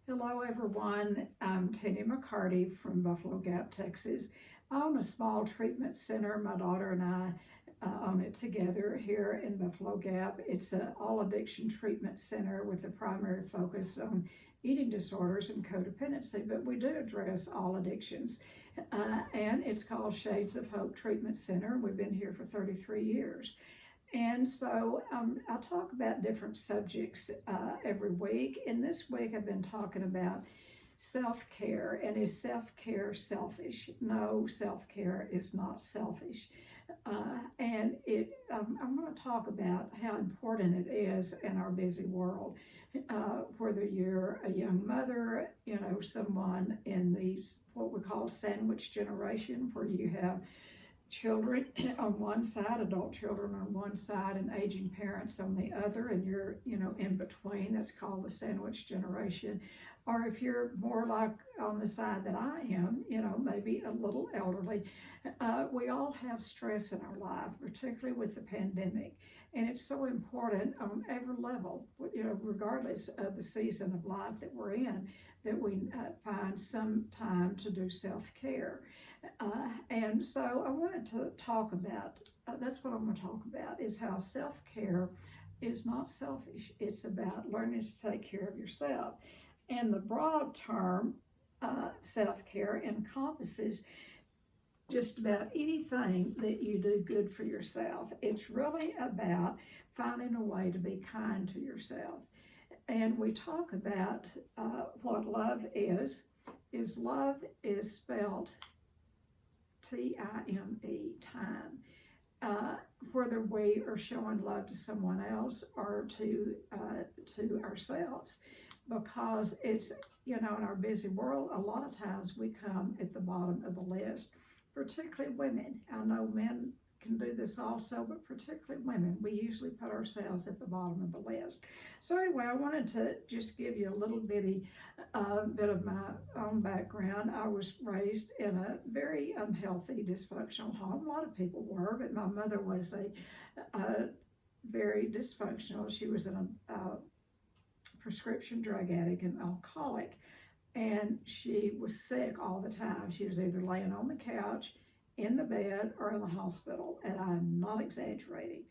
Hello, everyone. I'm Tennie McCarty from Buffalo Gap, Texas. I own a small treatment center. My daughter and I own it together here in Buffalo Gap. It's an all addiction treatment center with a primary focus on eating disorders and codependency, but we do address all addictions. And it's called Shades of Hope Treatment Center. We've been here for 33 years. And so I talk about different subjects every week. And this week I've been talking about self-care. And is self-care selfish? No, self-care is not selfish. I'm going to talk about how important it is in our busy world. Whether you're a young mother, someone in the what we call sandwich generation, where you have children on one side, adult children on one side, and aging parents on the other, and you're, in between. That's called the sandwich generation. Or if you're more like on the side that I am, maybe a little elderly, we all have stress in our life, particularly with the pandemic. And it's so important on every level, regardless of the season of life that we're in, that we find some time to do self-care. And so I wanted to talk about, that's what I'm going to talk about, is how self-care is not selfish. It's about learning to take care of yourself. And the broad term, self-care, encompasses just about anything that you do good for yourself. It's really about finding a way to be kind to yourself. And we talk about what love is love is spelled Time, whether we are showing love to someone else or to ourselves, because it's, in our busy world, a lot of times we come at the bottom of the list, particularly women. I know men can do this also, but particularly women, we usually put ourselves at the bottom of the list. So anyway, I wanted to just give you a little bitty bit of my own background. I was raised in a very unhealthy, dysfunctional home. A lot of people were, but my mother was a very dysfunctional. She was a prescription drug addict and alcoholic, and she was sick all the time. She was either laying on the couch, in the bed, or in the hospital, and I'm not exaggerating.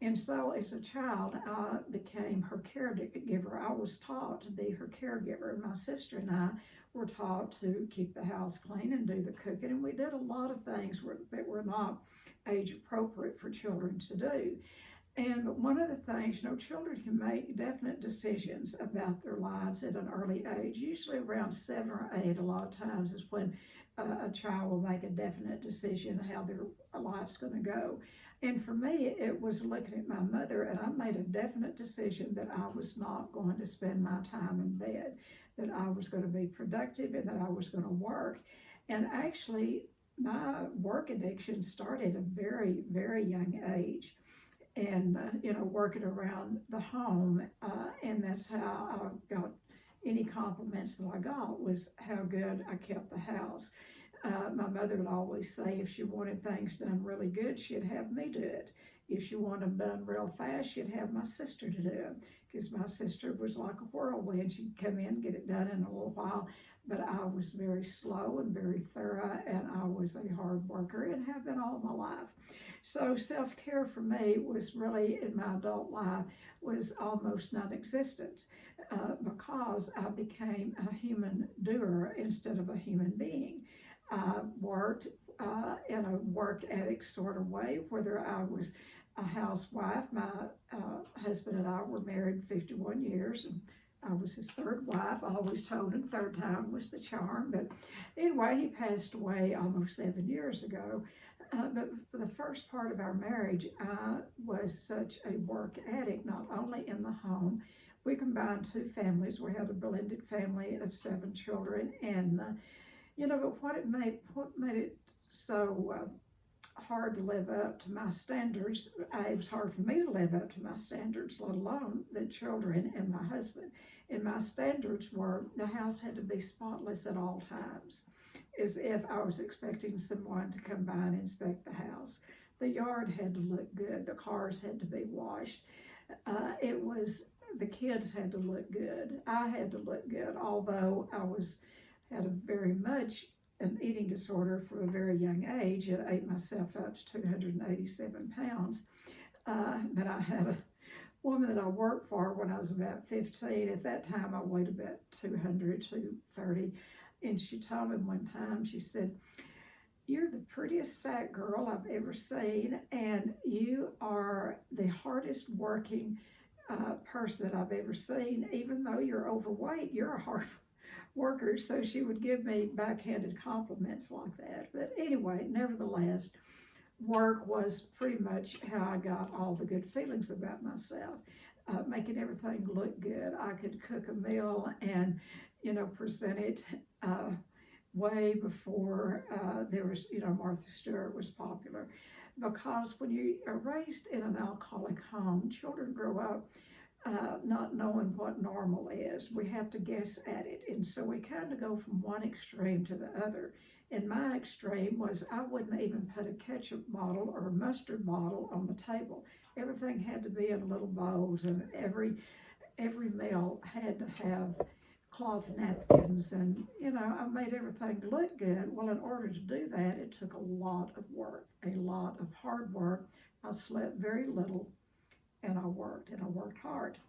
And so as a child, I became her caregiver. I was taught to be her caregiver. My sister and I were taught to keep the house clean and do the cooking, and we did a lot of things that were not age appropriate for children to do. And one of the things, children can make definite decisions about their lives at an early age, usually around 7 or 8. A lot of times is when a child will make a definite decision how their life's going to go. And for me, it was looking at my mother, and I made a definite decision that I was not going to spend my time in bed, that I was going to be productive, and that I was going to work. And actually, my work addiction started at a very, very young age. And, working around the home, and that's how I got any compliments that I got, was how good I kept the house. My mother would always say if she wanted things done really good, she'd have me do it. If she wanted them done real fast, she'd have my sister to do it, because my sister was like a whirlwind. She'd come in and get it done in a little while, but I was very slow and very thorough, and I was a hard worker and have been all my life. So self-care for me was really, in my adult life, was almost non-existent, because I became a human doer instead of a human being. I worked in a work addict sort of way, whether I was a housewife. My husband and I were married 51 years, and I was his third wife. I always told him third time was the charm. But anyway, he passed away almost 7 years ago. But for the first part of our marriage, I was such a work addict, not only in the home. We combined 2 families. We had a blended family of 7 children, and but what made it so hard to live up to my standards. It was hard for me to live up to my standards, let alone the children and my husband. And my standards were the house had to be spotless at all times, as if I was expecting someone to come by and inspect the house. The yard had to look good. The cars had to be washed. It was the kids had to look good. I had to look good, although had a very much an eating disorder from a very young age. It ate myself up to 287 pounds. But I had a woman that I worked for when I was about 15. At that time, I weighed about 200, 230. And she told me one time, she said, "You're the prettiest fat girl I've ever seen, and you are the hardest working person that I've ever seen. Even though you're overweight, you're a hard worker." So she would give me backhanded compliments like that. But anyway, nevertheless, work was pretty much how I got all the good feelings about myself, making everything look good. I could cook a meal and, present it way before there was, Martha Stewart was popular. Because when you are raised in an alcoholic home, children grow up not knowing what normal is. We have to guess at it. And so we kind of go from one extreme to the other. And my extreme was I wouldn't even put a ketchup bottle or a mustard bottle on the table. Everything had to be in little bowls, and every meal had to have cloth napkins, and I made everything look good. Well, in order to do that, it took a lot of work, a lot of hard work. I slept very little, and I worked hard.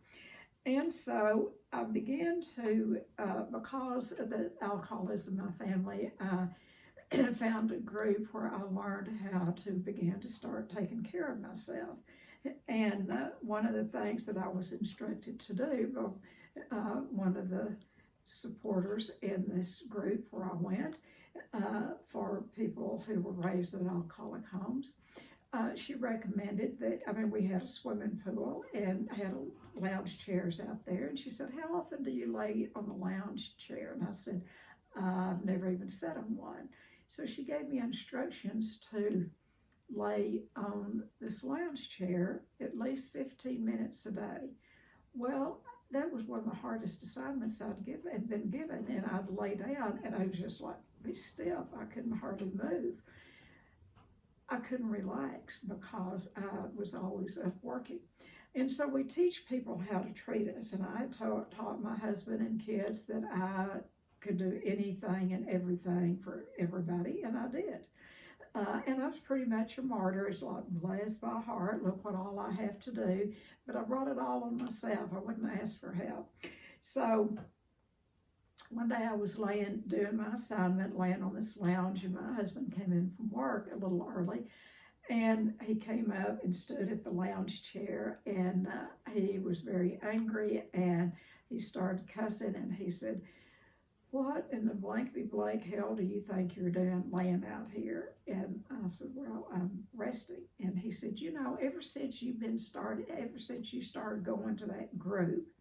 And so I began to, because of the alcoholism in my family, I found a group where I learned how to begin to start taking care of myself. And one of the things that I was instructed to do, one of the supporters in this group where I went, for people who were raised in alcoholic homes, she recommended that, we had a swimming pool and had lounge chairs out there. And she said, "How often do you lay on the lounge chair?" And I said, "I've never even sat on one." So she gave me instructions to lay on this lounge chair at least 15 minutes a day. Well, that was one of the hardest assignments had been given, and I'd lay down and I was just like be stiff. I couldn't hardly move. I couldn't relax because I was always up working. And so we teach people how to treat us, and I taught my husband and kids that I could do anything and everything for everybody, and I did. And I was pretty much a martyr. It's like, bless my heart, look what all I have to do. But I brought it all on myself. I wouldn't ask for help. So one day I was doing my assignment, laying on this lounge, and my husband came in from work a little early. And he came up and stood at the lounge chair, and he was very angry, and he started cussing, and he said, "What in the blankety blank hell do you think you're doing laying out here?" And I said, "Well, I'm resting." And he said, "Ever since you started going to that group,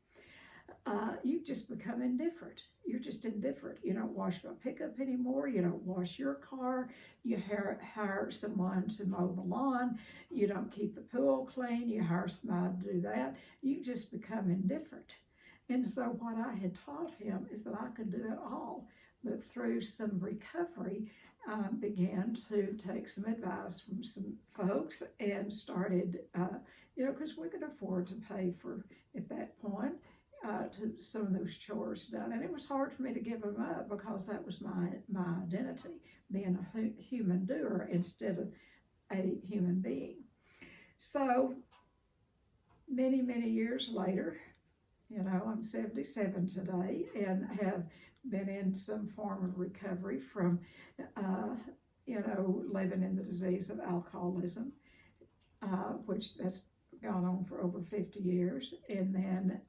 you've just become indifferent. You're just indifferent. You don't wash my pickup anymore. You don't wash your car. You hire someone to mow the lawn. You don't keep the pool clean. You hire somebody to do that. You've just become indifferent." And so what I had taught him is that I could do it all. But through some recovery, I began to take some advice from some folks and started, because we could afford to pay for, at that point, to some of those chores done. And it was hard for me to give them up because that was my identity, being a human doer instead of a human being. So many, many years later, I'm 77 today and have been in some form of recovery from, living in the disease of alcoholism, which that's gone on for over 50 years, and then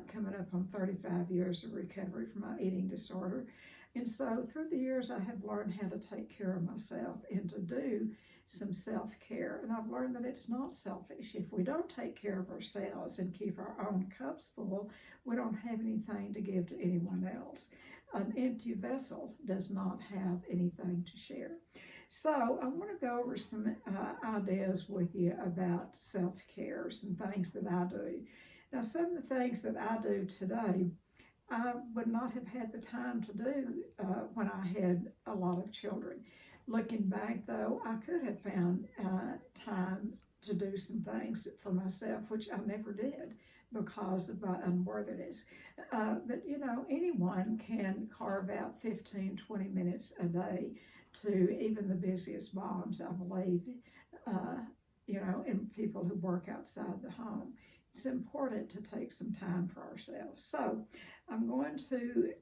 coming up on 35 years of recovery from my eating disorder. And so through the years, I have learned how to take care of myself and to do some self-care. And I've learned that it's not selfish. If we don't take care of ourselves and keep our own cups full, we don't have anything to give to anyone else. An empty vessel does not have anything to share. So I want to go over some ideas with you about self-care, some things that I do. Now, some of the things that I do today, I would not have had the time to do when I had a lot of children. Looking back, though, I could have found time to do some things for myself, which I never did. because of unworthiness. But anyone can carve out 15, 20 minutes a day to even the busiest moms, I believe, uh, and people who work outside the home. It's important to take some time for ourselves. So I'm going to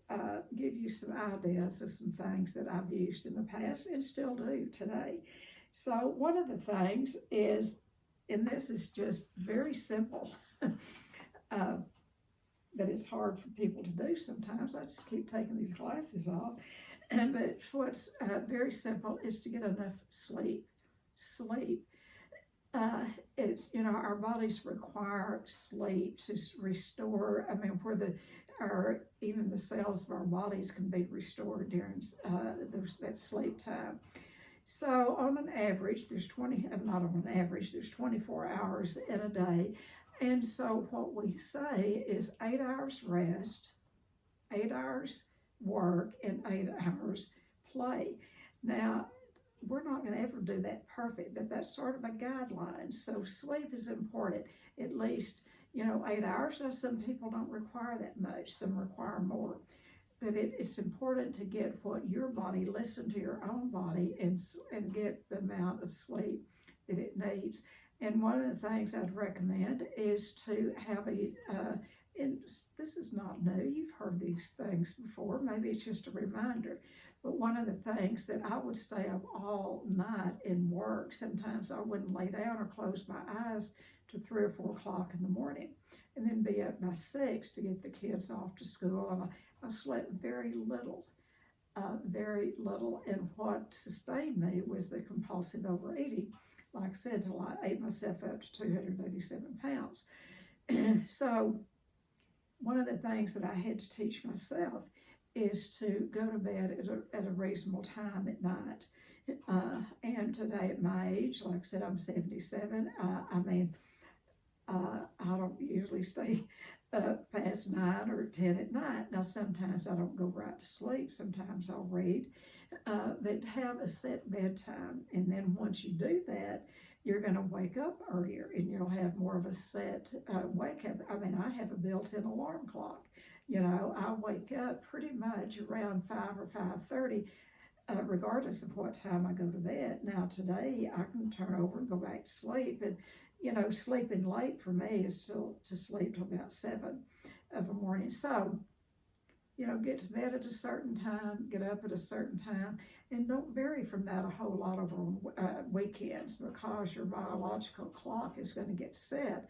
give you some ideas of some things that I've used in the past and still do today. So one of the things is, and this is just very simple, but it's hard for people to do sometimes. I just keep taking these glasses off. But what's very simple is to get enough sleep. Sleep. It's, our bodies require sleep to restore. I mean, even the cells of our bodies can be restored during that sleep time. So on an average, not on an average, there's 24 hours in a day. And so what we say is 8 hours rest, 8 hours work, and 8 hours play. Now, we're not going to ever do that perfect, but that's sort of a guideline. So sleep is important, at least, 8 hours. Now, some people don't require that much, some require more. But it's important to get what your body, listen to your own body, and get the amount of sleep that it needs. And one of the things I'd recommend is to have and this is not new, you've heard these things before, maybe it's just a reminder, but one of the things that I would stay up all night and work, sometimes I wouldn't lay down or close my eyes to 3 or 4 o'clock in the morning, and then be up by 6 to get the kids off to school. And I slept very little, and what sustained me was the compulsive overeating. Like I said, till I ate myself up to 287 pounds. So one of the things that I had to teach myself is to go to bed at a reasonable time at night. And today at my age, like I said, I'm 77. I don't usually stay past 9 or 10 at night. Now, sometimes I don't go right to sleep. Sometimes I'll read. But have a set bedtime. And then once you do that, you're going to wake up earlier and you'll have more of a set wake up. I mean, I have a built-in alarm clock. I wake up pretty much around 5 or 5:30, regardless of what time I go to bed. Now, today I can turn over and go back to sleep. And, sleeping late for me is still to sleep till about 7 of the morning. So, get to bed at a certain time, get up at a certain time, and don't vary from that a whole lot over weekends, because your biological clock is going to get set,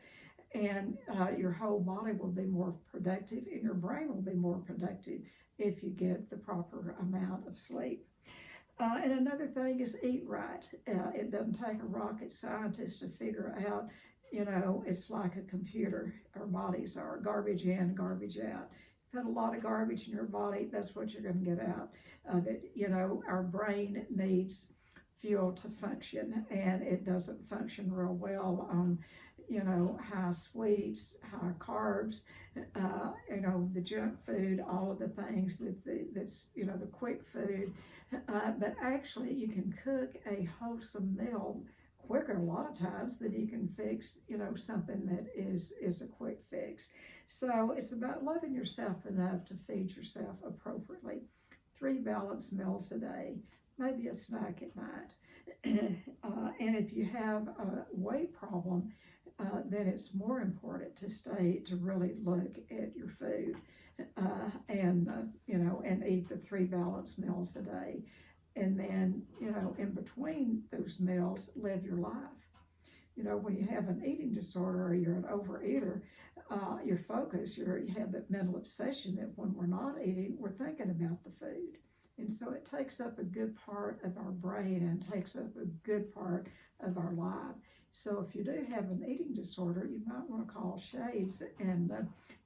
and your whole body will be more productive and your brain will be more productive if you get the proper amount of sleep. And another thing is eat right. It doesn't take a rocket scientist to figure out, it's like a computer. Our bodies are garbage in, garbage out. Put a lot of garbage in your body, that's what you're going to get out of it. Our brain needs fuel to function, and it doesn't function real well on, high sweets, high carbs, the junk food, all of the things that's the quick food. But actually, you can cook a wholesome meal quicker a lot of times than you can fix, something that is a quick fix. So it's about loving yourself enough to feed yourself appropriately. 3 balanced meals a day, maybe a snack at night. And if you have a weight problem, then it's more important to really look at your food and eat the 3 balanced meals a day. And then, in between those meals, live your life. When you have an eating disorder or you're an overeater, your focus, you have that mental obsession that when we're not eating, we're thinking about the food. And so it takes up a good part of our brain and takes up a good part of our life. So if you do have an eating disorder, you might want to call Shades, and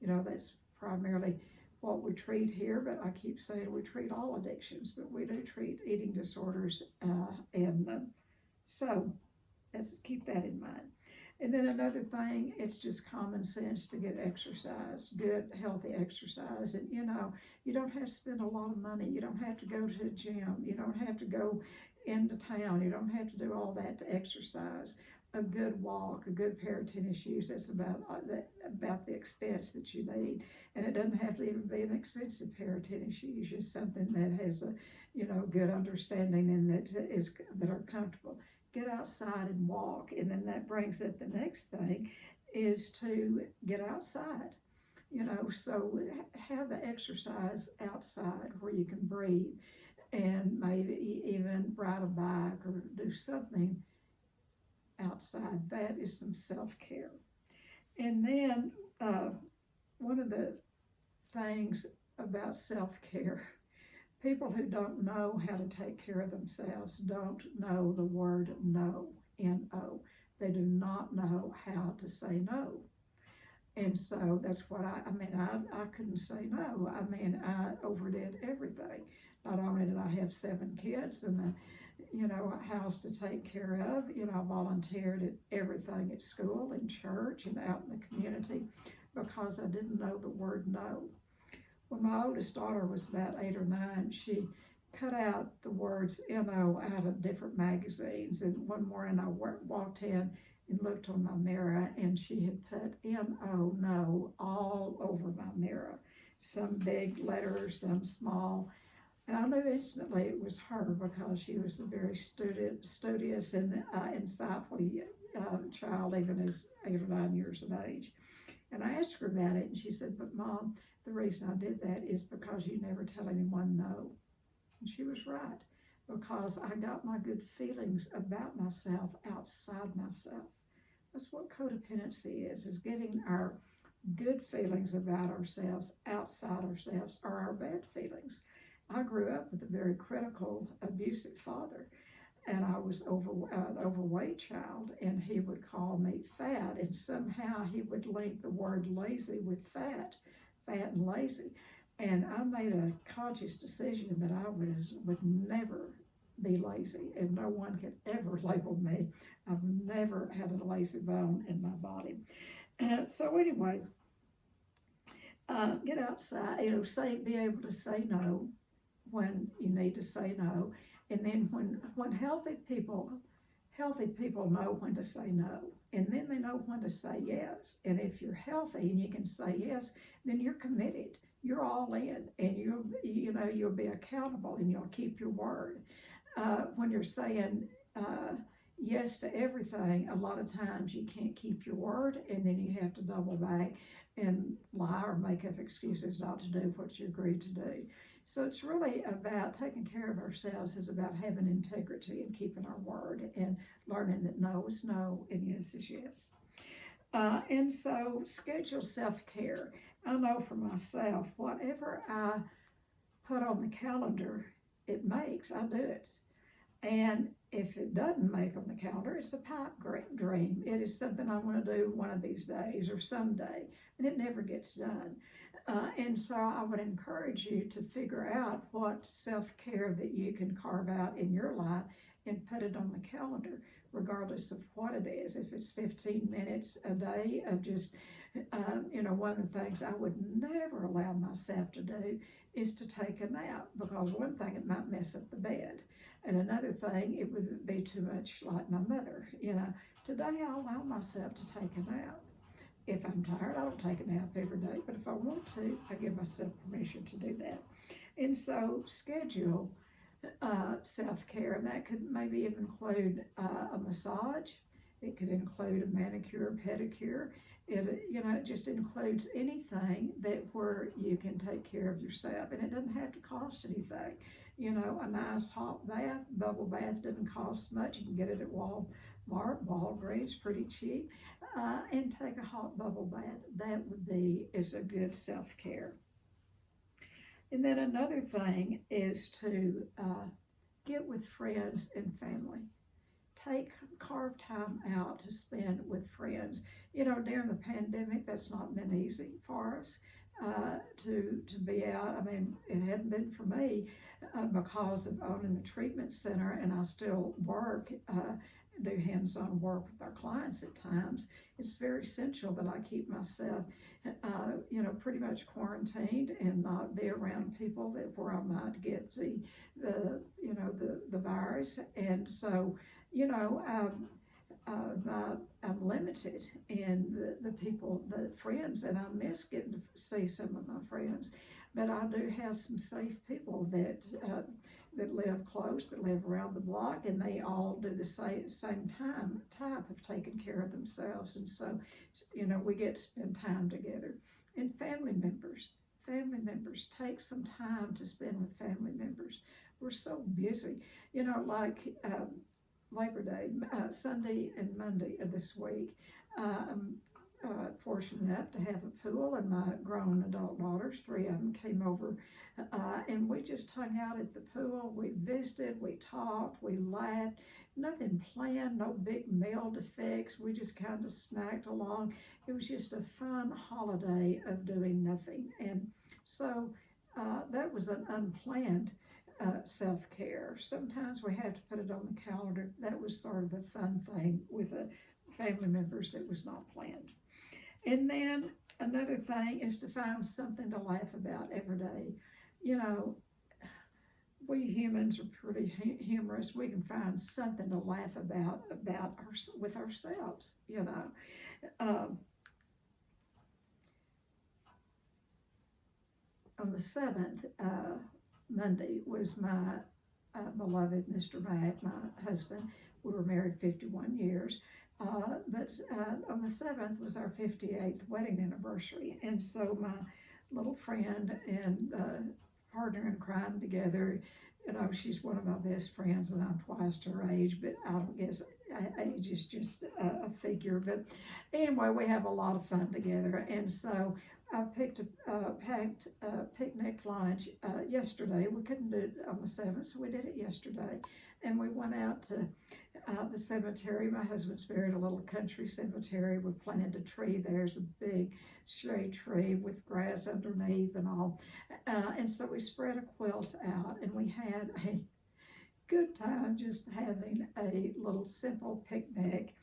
that's primarily what we treat here, but I keep saying we treat all addictions, but we do treat eating disorders, so keep that in mind. And then another thing, it's just common sense to get exercise, good, healthy exercise. And, you don't have to spend a lot of money. You don't have to go to the gym. You don't have to go into town. You don't have to do all that to exercise. a good walk, a good pair of tennis shoes, that's about the expense that you need. And it doesn't have to even be an expensive pair of tennis shoes, just something that has a, good understanding and that are comfortable. Get outside and walk. And then that brings up the next thing is to get outside. So have the exercise outside where you can breathe and maybe even ride a bike or do something outside. That is some self-care. And then one of the things about self-care, people who don't know how to take care of themselves don't know the word no, N-O. They do not know how to say no. And so that's what I couldn't say no. I overdid everything. Not only did I have 7 kids and a house to take care of, I volunteered at everything at school, in church, and out in the community because I didn't know the word no. When my oldest daughter was about 8 or 9, she cut out the words N-O out of different magazines. And one morning I walked in and looked on my mirror, and she had put N-O, no, all over my mirror. Some big letters, some small. And I knew instantly it was her because she was a very studious and insightful child, even as 8 or 9 years of age. And I asked her about it, and she said, "But Mom, the reason I did that is because you never tell anyone no." And she was right, because I got my good feelings about myself outside myself. That's what codependency is getting our good feelings about ourselves outside ourselves, or our bad feelings. I grew up with a very critical, abusive father, and I was an overweight child, and he would call me fat, and somehow he would link the word lazy with fat and lazy. And I made a conscious decision that I would never be lazy, and no one could ever label me. I've never had a lazy bone in my body. And so anyway, get outside, be able to say no when you need to say no. And then when healthy people know when to say no, and then they know when to say yes. And if you're healthy and you can say yes, then you're committed. You're all in, and you'll be accountable, and you'll keep your word. When you're saying yes to everything, a lot of times you can't keep your word, and then you have to double back and lie or make up excuses not to do what you agreed to do. So it's really about taking care of ourselves, is about having integrity and keeping our word and learning that no is no and yes is yes. And so schedule self-care. I know for myself, whatever I put on the calendar, it makes, I do it. And if it doesn't make on the calendar, it's a pipe dream. It is something I want to do one of these days or someday, and it never gets done. And so I would encourage you to figure out what self-care that you can carve out in your life and put it on the calendar, regardless of what it is. If it's 15 minutes a day of just, one of the things I would never allow myself to do is to take a nap, because one thing, it might mess up the bed. And another thing, it would be too much like my mother. Today I allow myself to take a nap. If I'm tired, I don't take a nap every day, but if I want to, I give myself permission to do that. And so schedule self-care, and that could maybe even include a massage. It could include a manicure, pedicure. It just includes anything where you can take care of yourself, and it doesn't have to cost anything. A nice hot bath, bubble bath, doesn't cost much. You can get it at Walgreens, pretty cheap, and take a hot bubble bath. That is a good self-care. And then another thing is to get with friends and family. Carve time out to spend with friends. During the pandemic, that's not been easy for us to be out. I mean, it hadn't been for me because of owning the treatment center, and I still work, do hands-on work with our clients at times. It's very essential that I keep myself, pretty much quarantined and not be around people where I might get the virus. And so, I'm limited in the people, the friends, and I miss getting to see some of my friends. But I do have some safe people that live close, that live around the block, and they all do the same type of taking care of themselves. And so, we get to spend time together. And family members, take some time to spend with family members. We're so busy, like Labor Day, Sunday and Monday of this week. I'm fortunate enough to have a pool, and my grown adult daughters, three of them, came over, and we just hung out at the pool. We visited, we talked, we laughed. Nothing planned, no big meal to fix. We just kind of snacked along. It was just a fun holiday of doing nothing. And so that was an unplanned self-care. Sometimes we have to put it on the calendar. That was sort of a fun thing with family members that was not planned. And then another thing is to find something to laugh about every day. We humans are pretty humorous. We can find something to laugh about with ourselves. On the 7th, Monday, was my beloved Mr. Mack, my husband. We were married 51 years. But on the 7th was our 58th wedding anniversary. And so my little friend and partner in crime together, she's one of my best friends, and I'm twice her age, but I don't guess age is just a figure. But anyway, we have a lot of fun together. And so I packed a picnic lunch yesterday. We couldn't do it on the 7th, so we did it yesterday. And we went out to the cemetery. My husband's buried in a little country cemetery. We planted a tree. There's a big shade tree with grass underneath and all. And so we spread a quilt out, and we had a good time just having a little simple picnic.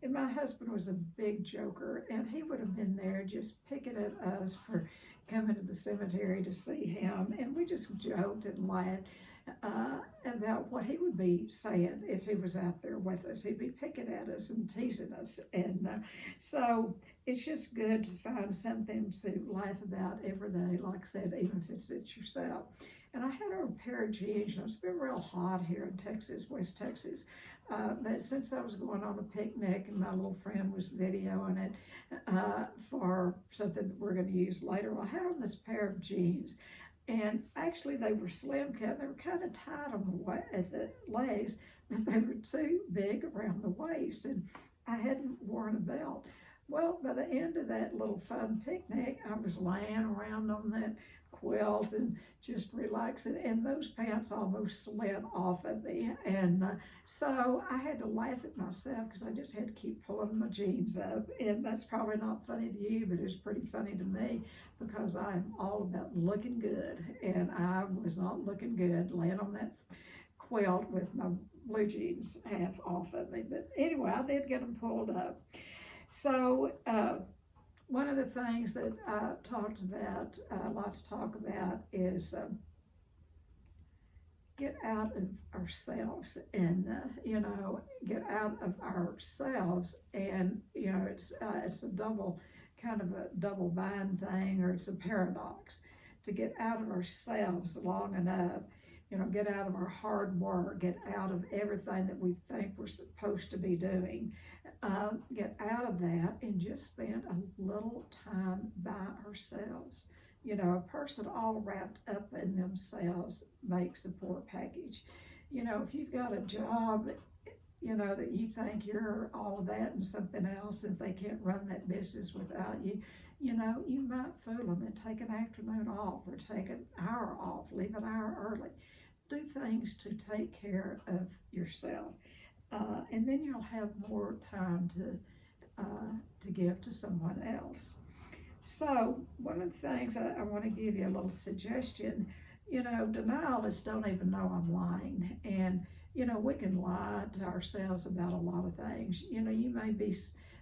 And my husband was a big joker, and he would have been there just picking at us for coming to the cemetery to see him. And we just joked and laughed about what he would be saying if he was out there with us. He'd be picking at us and teasing us. And so it's just good to find something to laugh about every day, like I said, even if it's yourself. And I had a pair of jeans. It's been real hot here in Texas, West Texas. But since I was going on a picnic and my little friend was videoing it for something that we're going to use later, I had on this pair of jeans. And actually they were slim cut. They were kind of tight on at the legs, but they were too big around the waist. And I hadn't worn a belt. Well, by the end of that little fun picnic, I was laying around on that quilt and just relaxing, and those pants almost slid off of me. And so I had to laugh at myself because I just had to keep pulling my jeans up. And that's probably not funny to you, but it's pretty funny to me because I'm all about looking good, and I was not looking good laying on that quilt with my blue jeans half off of me. But anyway, I did get them pulled up. So one of the things that I like to talk about is get out of ourselves and, get out of ourselves. And, it's a kind of a double bind thing, or it's a paradox. To get out of ourselves long enough, get out of our hard work, get out of everything that we think we're supposed to be doing. Get out of that and just spend a little time by ourselves. A person all wrapped up in themselves makes a poor package. If you've got a job, that you think you're all of that and something else, if they can't run that business without you, you might fool them and take an afternoon off or take an hour off, leave an hour early. Do things to take care of yourself. And then you'll have more time to give to someone else. So one of the things I want to give you a little suggestion, denial is don't even know I'm lying. And, we can lie to ourselves about a lot of things. You may be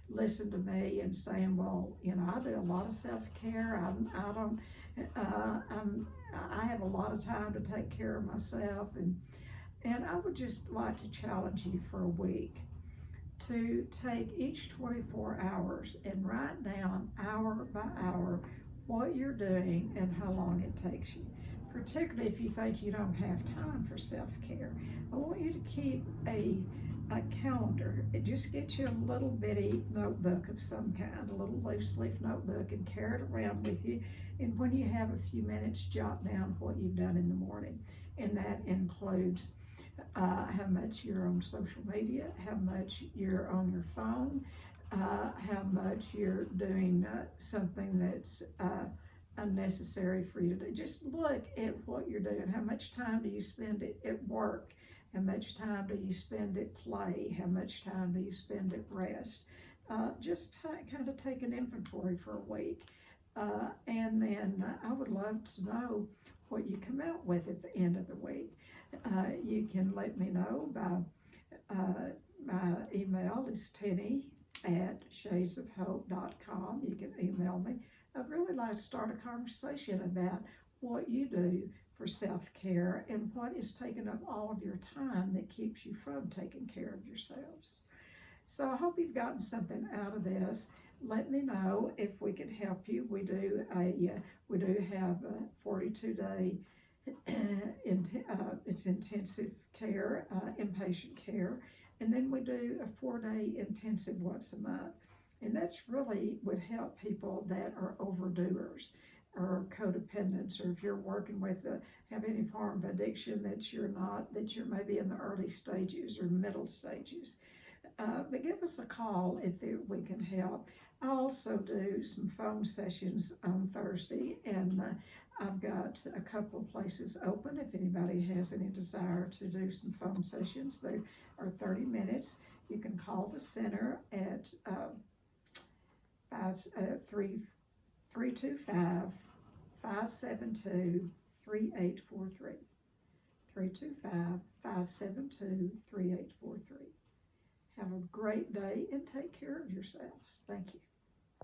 listening to me and saying, well, I do a lot of self-care. I have a lot of time to take care of myself. And I would just like to challenge you for a week. to take each 24 hours and write down hour by hour what you're doing and how long it takes you. Particularly if you think you don't have time for self-care. I want you to keep a calendar. Just get you a little bitty notebook of some kind, a little loose leaf notebook, and carry it around with you. And when you have a few minutes, jot down what you've done in the morning. And that includes how much you're on social media, how much you're on your phone, how much you're doing something that's unnecessary for you to do. Just look at what you're doing. How much time do you spend at work? How much time do you spend at play? How much time do you spend at rest? Just kind of take an inventory for a week. And then I would love to know what you come out with at the end of the week. You can let me know by my email is tennie@shadesofhope.com. You can email me. I'd really like to start a conversation about what you do for self-care and what is taking up all of your time that keeps you from taking care of yourselves. So I hope you've gotten something out of this. Let me know if we can help you. We do have a 42-day it's intensive care, inpatient care, and then we do a 4-day intensive once a month. And that's really would help people that are overdoers or codependents, or if you're working with have any form of addiction that you're maybe in the early stages or middle stages. But give us a call if we can help. I also do some phone sessions on Thursday, and I've got a couple of places open if anybody has any desire to do some phone sessions. They are 30 minutes. You can call the center at 325-572-3843. 325-572-3843. Have a great day and take care of yourselves. Thank you.